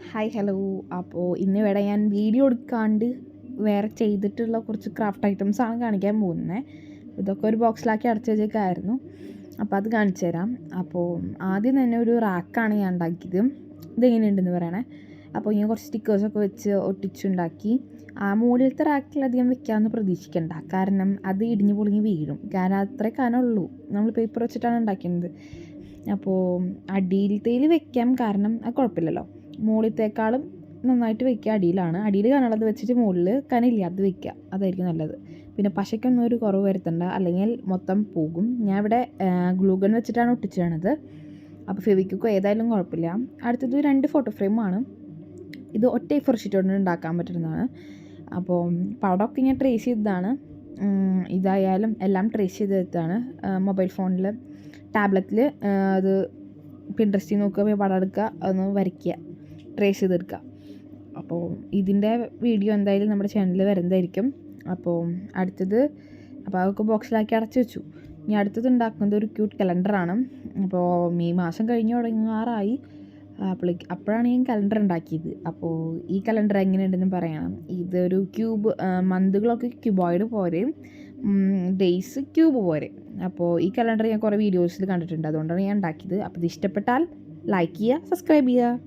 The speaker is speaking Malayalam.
Hi hello. അപ്പോൾ ഇന്നിവിടെ ഞാൻ വീഡിയോ എടുക്കാണ്ട് വേറെ ചെയ്തിട്ടുള്ള കുറച്ച് ക്രാഫ്റ്റ് ഐറ്റംസാണ് കാണിക്കാൻ പോകുന്നത്. ഇതൊക്കെ ഒരു ബോക്സിലാക്കി അടച്ചു വെച്ചേക്കായിരുന്നു. അപ്പോൾ അത് കാണിച്ചു തരാം. അപ്പോൾ ആദ്യം തന്നെ ഒരു റാക്കാണ് ഞാൻ ഉണ്ടാക്കിയത്. ഇതെങ്ങനെയുണ്ടെന്ന് പറയണേ. അപ്പോൾ ഇങ്ങനെ കുറച്ച് സ്റ്റിക്കേഴ്സൊക്കെ വെച്ച് ഒട്ടിച്ചുണ്ടാക്കി. ആ മുകളിലത്തെ റാക്കിലധികം വെക്കാമെന്ന് പ്രതീക്ഷിക്കണ്ട, കാരണം അത് ഇടിഞ്ഞ് പൊളിഞ്ഞ് വീഴും. കാരണം അത്രേ കനമുള്ളൂ. നമ്മൾ പേപ്പർ വെച്ചിട്ടാണ് ഉണ്ടാക്കുന്നത്. അപ്പോൾ അടിയിലത്തേൽ വെക്കാം, കാരണം അത് കുഴപ്പമില്ലല്ലോ. മുകളിലത്തേക്കാളും നന്നായിട്ട് വെക്കുക അടിയിലാണ്. അടിയിൽ കനമുള്ളത് വെച്ചിട്ട് മുകളിൽ കനമില്ലാതെ വെക്കുക, അതായിരിക്കും നല്ലത്. പിന്നെ പശയ്ക്കൊന്നും ഒരു കുറവ് വരുത്തണ്ട, അല്ലെങ്കിൽ മൊത്തം പോകും. ഞാൻ ഇവിടെ ഗ്ലൂഗൺ വെച്ചിട്ടാണ് ഒട്ടിച്ചത്. അപ്പോൾ ഫെവിക്വിക്കോ ഏതായാലും കുഴപ്പമില്ല. അടുത്തത് 2 ഫോട്ടോ ഫ്രെയിമാണ്. ഇത് ഒറ്റ A4 ഷീറ്റ് കൊണ്ട് ഉണ്ടാക്കാൻ പറ്റുന്നതാണ്. അപ്പോൾ പടമൊക്കെ ഞാൻ ട്രേസ് ചെയ്തതാണ്. ഇതായാലും എല്ലാം ട്രേസ് ചെയ്തെടുത്താണ്. മൊബൈൽ ഫോണിൽ, ടാബ്ലറ്റിൽ അത് പിൻട്രസ്റ്റിൽ നോക്കുക, പടം എടുക്കുക, അതൊന്ന് വരയ്ക്കുക, ട്രേസ് ചെയ്തെടുക്കുക. അപ്പോൾ ഇതിൻ്റെ വീഡിയോ എന്തായാലും നമ്മുടെ ചാനലിൽ വരുന്നതായിരിക്കും. അപ്പോൾ അടുത്തത്, അപ്പോൾ അതൊക്കെ ബോക്സിലാക്കി അടച്ചു വെച്ചു. ഇനി അടുത്തത് ഉണ്ടാക്കുന്നത് ഒരു ക്യൂട്ട് കലണ്ടറാണ്. അപ്പോൾ മെയ് മാസം കഴിഞ്ഞ് തുടങ്ങാറായി. അപ്പോഴാണ് ഞാൻ കലണ്ടർ ഉണ്ടാക്കിയത്. അപ്പോൾ ഈ കലണ്ടർ എങ്ങനെയുണ്ടെന്ന് പറയണം. ഇതൊരു ക്യൂബ്, മന്തുകളൊക്കെ ക്യൂബോയിഡ് പോരെ, ഡേയ്സ് ക്യൂബ് പോരെ. അപ്പോൾ ഈ കലണ്ടർ ഞാൻ കുറേ വീഡിയോസിൽ കണ്ടിട്ടുണ്ട്, അതുകൊണ്ടാണ് ഞാൻ ഉണ്ടാക്കിയത്. അപ്പോൾ ഇത് ഇഷ്ടപ്പെട്ടാൽ ലൈക്ക് ചെയ്യുക, സബ്സ്ക്രൈബ് ചെയ്യുക.